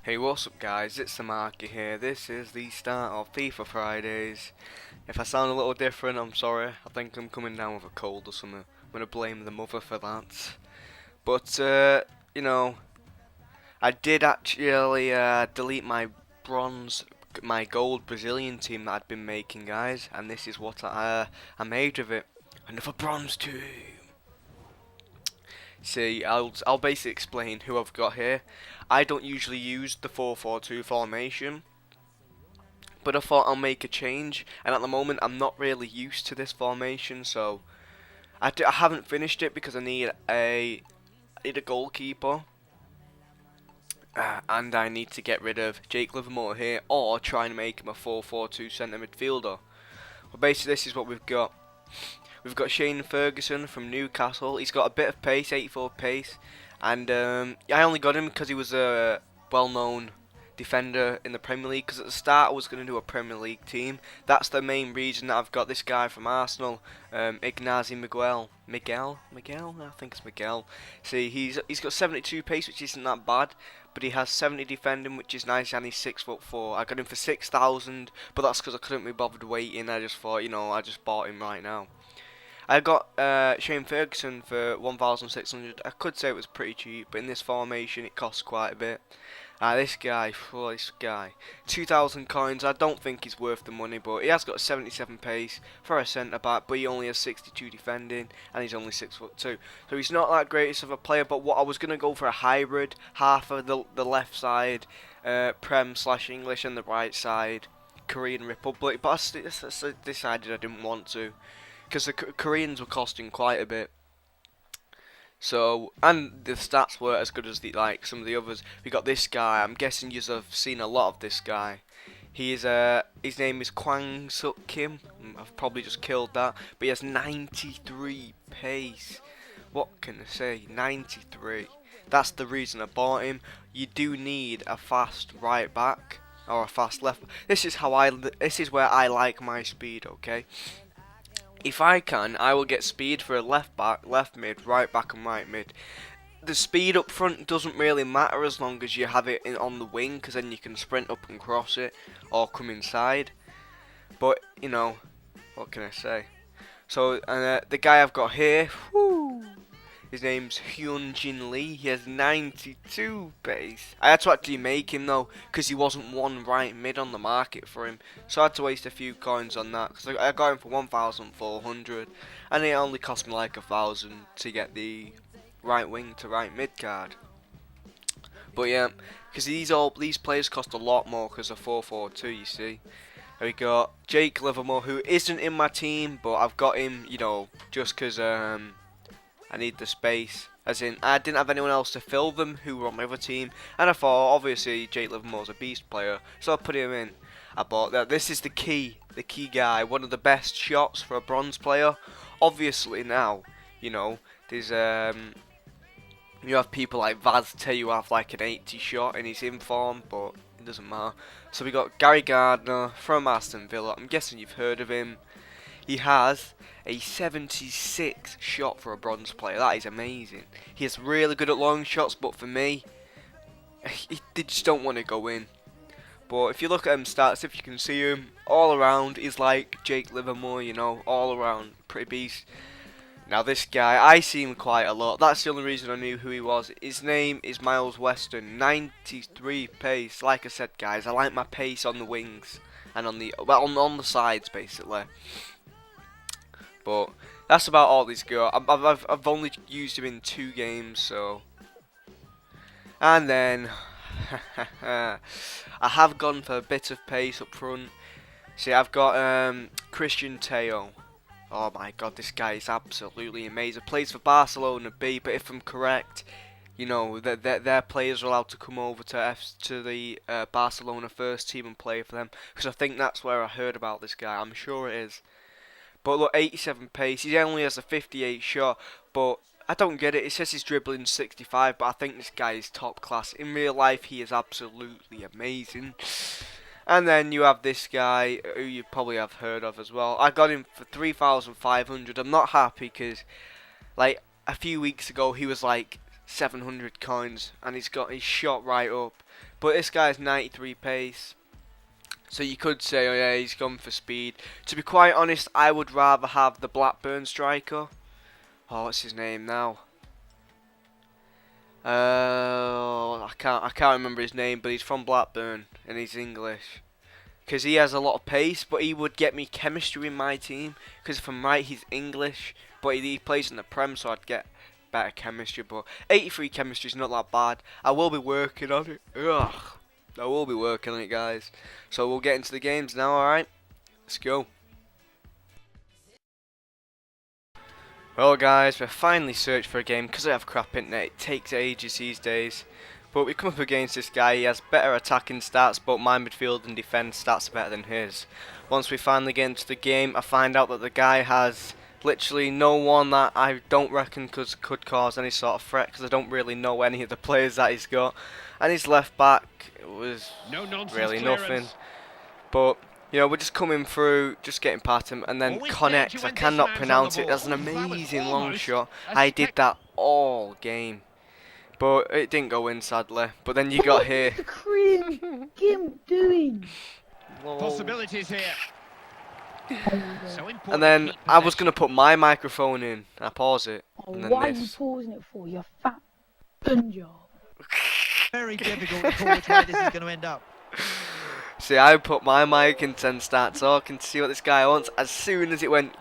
Hey, what's up guys, it's the Marky here. This is the start of FIFA Fridays. If I sound a little different, I'm sorry. I think I'm coming down with a cold or something. I'm going to blame the mother for that. But, you know, I did actually delete my gold Brazilian team that I'd been making, guys. And this is what I made of it. Another bronze team. See, I'll basically explain who I've got here. I don't usually use the 4-4-2 formation, but I thought I'll make a change, and at the moment I'm not really used to this formation, so I haven't finished it because I need a goalkeeper, and I need to get rid of Jake Livermore here, or try and make him a 4-4-2 centre midfielder. Well, basically this is what we've got. We've got Shane Ferguson from Newcastle. He's got a bit of pace, 84 pace, and I only got him because he was a well-known defender in the Premier League. Because at the start I was going to do a Premier League team. That's the main reason that I've got this guy from Arsenal, Ignazi Miguel, I think it's Miguel. See, he's got 72 pace, which isn't that bad, but he has 70 defending, which is nice, and he's 6'4". I got him for 6,000, but that's because I couldn't be bothered waiting. I just thought, I just bought him right now. I got Shane Ferguson for 1,600. I could say it was pretty cheap, but in this formation it costs quite a bit. This guy, 2,000 coins. I don't think he's worth the money, but he has got 77 pace for a centre back, but he only has 62 defending, and he's only 6'2". So he's not that greatest of a player. But what I was gonna go for a hybrid, half of the left side, Prem/English, and the right side, Korean Republic. But I decided I didn't want to, because the Koreans were costing quite a bit. So, and the stats weren't as good as some of the others. We got this guy. I'm guessing you have seen a lot of this guy. His name is Kwang Suk Kim. I've probably just killed that, but he has 93 pace. What can I say? 93. That's the reason I bought him. You do need a fast right back or a fast left. This is where I like my speed. Okay. If I can, I will get speed for a left back, left mid, right back and right mid. The speed up front doesn't really matter as long as you have it on the wing, because then you can sprint up and cross it, or come inside. But, what can I say? So, the guy I've got here, his name's Hyun Jin Lee. He has 92 pace. I had to actually make him though, because he wasn't one right mid on the market for him. So I had to waste a few coins on that, because I got him for 1,400, and it only cost me like 1,000 to get the right wing to right mid card. But yeah, because these players cost a lot more because of 4-4-2. You see. We got Jake Livermore, who isn't in my team, but I've got him, just because I need the space. As in, I didn't have anyone else to fill them who were on my other team, and I thought, obviously, Jake Livermore's a beast player, so I put him in. I bought that. This is the key guy, one of the best shots for a bronze player. Obviously now, there's you have people like Vazte who have like an 80 shot and he's in form, but it doesn't matter. So we got Gary Gardner from Aston Villa. I'm guessing you've heard of him. He has a 76 shot for a bronze player. That is amazing. He is really good at long shots, but for me, they just don't want to go in. But if you look at him stats, if you can see him, all around, he's like Jake Livermore, all around, pretty beast. Now this guy, I see him quite a lot. That's the only reason I knew who he was. His name is Miles Weston, 93 pace. Like I said, guys, I like my pace on the wings and on the sides, basically. But that's about all these go. I've only used him in 2 games, so. And then I have gone for a bit of pace up front. See, I've got Christian Teo. Oh my God, this guy is absolutely amazing. Plays for Barcelona B, but if I'm correct, their players are allowed to come over to the Barcelona first team and play for them, because I think that's where I heard about this guy. I'm sure it is. But look, 87 pace. He only has a 58 shot, but I don't get it. It says he's dribbling 65, but I think this guy is top class. In real life, he is absolutely amazing. And then you have this guy, who you probably have heard of as well. I got him for 3,500. I'm not happy because, like, a few weeks ago, he was like 700 coins, and he's got his shot right up. But this guy's 93 pace. So you could say, oh yeah, he's gone for speed. To be quite honest, I would rather have the Blackburn striker. Oh, what's his name now? I can't remember his name, but he's from Blackburn and he's English. Because he has a lot of pace, but he would get me chemistry in my team. Because if I'm right, he's English, but he plays in the Prem, so I'd get better chemistry. But 83 chemistry is not that bad. I will be working on it. Ugh. I will be working on it, guys. So we'll get into the games now, alright? Let's go. Well guys, we've finally searched for a game because I have crap internet. It takes ages these days. But we come up against this guy. He has better attacking stats, but my midfield and defence stats are better than his. Once we finally get into the game, I find out that the guy has literally no one that I don't reckon could cause any sort of threat, because I don't really know any of the players that he's got. And his left back was really nothing. But you know, we're just coming through, just getting past him, and then connect. I cannot pronounce it. That's an amazing long shot. I did that all game, but it didn't go in, sadly. But then you got here. Doing? Possibilities here. And then I was gonna put my microphone in. I pause it. Oh, And then why are you this. pausing it for? You fat gun job. Very difficult to call which way this is going to end up. See, I put my mic in and start talking to see what this guy wants. As soon as it went,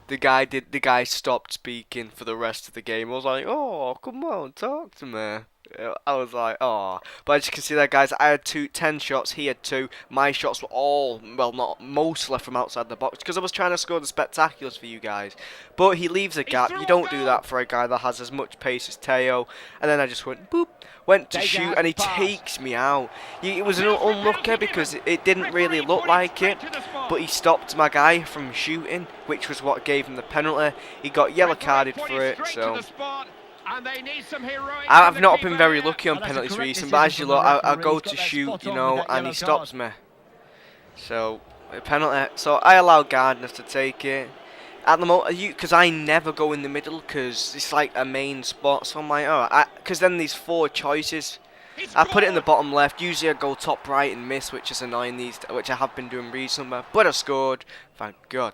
the guy stopped speaking for the rest of the game. I was like, oh, come on, talk to me. I was like, oh. But as you can see there, guys, I had 10 shots, he had 2. My shots were all, well, not mostly from outside the box, because I was trying to score the spectaculars for you guys. But he leaves a gap. You don't do that for a guy that has as much pace as Teo. And then I just went, boop, went to shoot, and he takes me out. It was unlucky because it didn't really look like it, but he stopped my guy from shooting, which was what gave him the penalty. He got yellow carded for it, so... I've not been very lucky on penalties recently, but as you look, I go to shoot, you know, and he stops me. So, a penalty. So I allow Gardner to take it. At the moment, because I never go in the middle, because it's like a main spot. So I'm like, oh, because then there's 4 choices. I put it in the bottom left. Usually I go top right and miss, which is annoying which I have been doing recently. But I scored, thank God.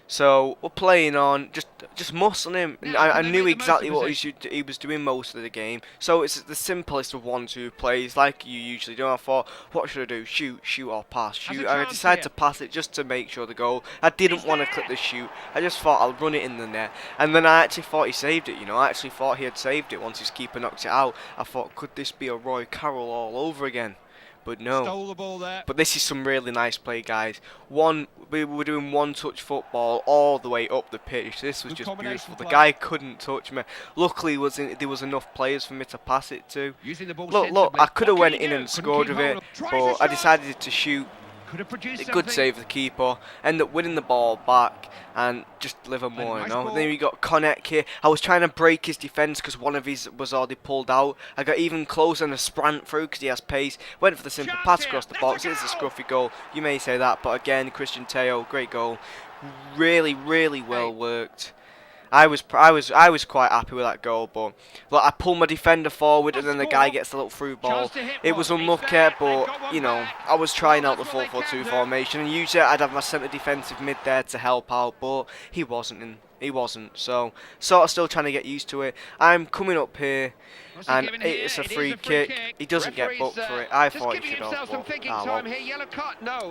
So we're playing on, just muscling him. I knew exactly what he was doing most of the game. So it's the simplest of 1-2 plays, like you usually do. I thought, what should I do? Shoot or pass? Shoot. I decided to pass it just to make sure the goal. I didn't want to click the shoot. I just thought I'll run it in the net. And then I actually thought he saved it. You know, I actually thought he had saved it once his keeper knocked it out. I thought, could this be a Roy Carroll all over again? But no. Stole the ball there. But this is some really nice play, guys. We were doing one-touch football all the way up the pitch. This was just beautiful. The guy couldn't touch me. Luckily, there was enough players for me to pass it to. Look, I could have went in and scored with it, but I decided to shoot. A good save the keeper. End up winning the ball back and just deliver more, you know. Then we got Connect here. I was trying to break his defence because one of his was already pulled out. I got even closer and a sprint through because he has pace. Went for the simple pass across the box. It's a scruffy goal. You may say that, but again, Christian Teo, great goal. Really, really well worked. I was quite happy with that goal, but look, I pull my defender forward and then the guy gets the little through ball. It was unlucky, but you know, I was trying out the 4-4-2 formation, and usually I'd have my centre defensive mid there to help out, but he wasn't. So sort of still trying to get used to it. I'm coming up here, and it's a free kick. He doesn't get booked for it. I thought he should have, but well.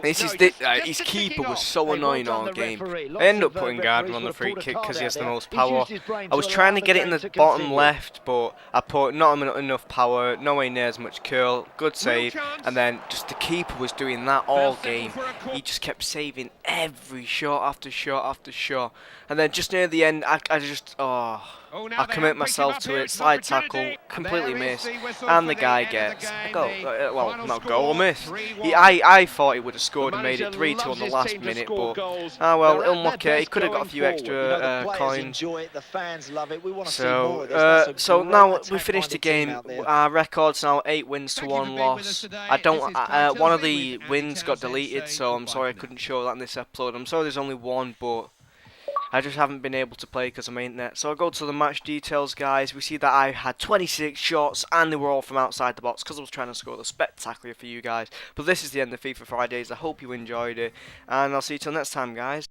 His keeper was so annoying all game. I ended up putting Gardner on the free kick because he has the most power. I was trying to get it in the bottom left, but I put not enough power, nowhere near as much curl. Good save, and then just the keeper was doing that all game. He just kept saving every shot after shot after shot, and then just near the end, I commit myself to it, slide tackle, completely miss, and the guy gets a goal. Well, not goal, a miss. I thought he would have scored and made it 3-2 on the last minute, but well, unlucky. He could have got a few extra coins. So now we finished the game. Our record's now 8 wins to 1 loss. One of the wins got deleted, so I'm sorry I couldn't show that in this upload. I'm sorry there's only one, but I just haven't been able to play because of my internet. So I'll go to the match details, guys. We see that I had 26 shots and they were all from outside the box because I was trying to score the spectacular for you guys. But this is the end of FIFA Fridays. I hope you enjoyed it and I'll see you till next time, guys.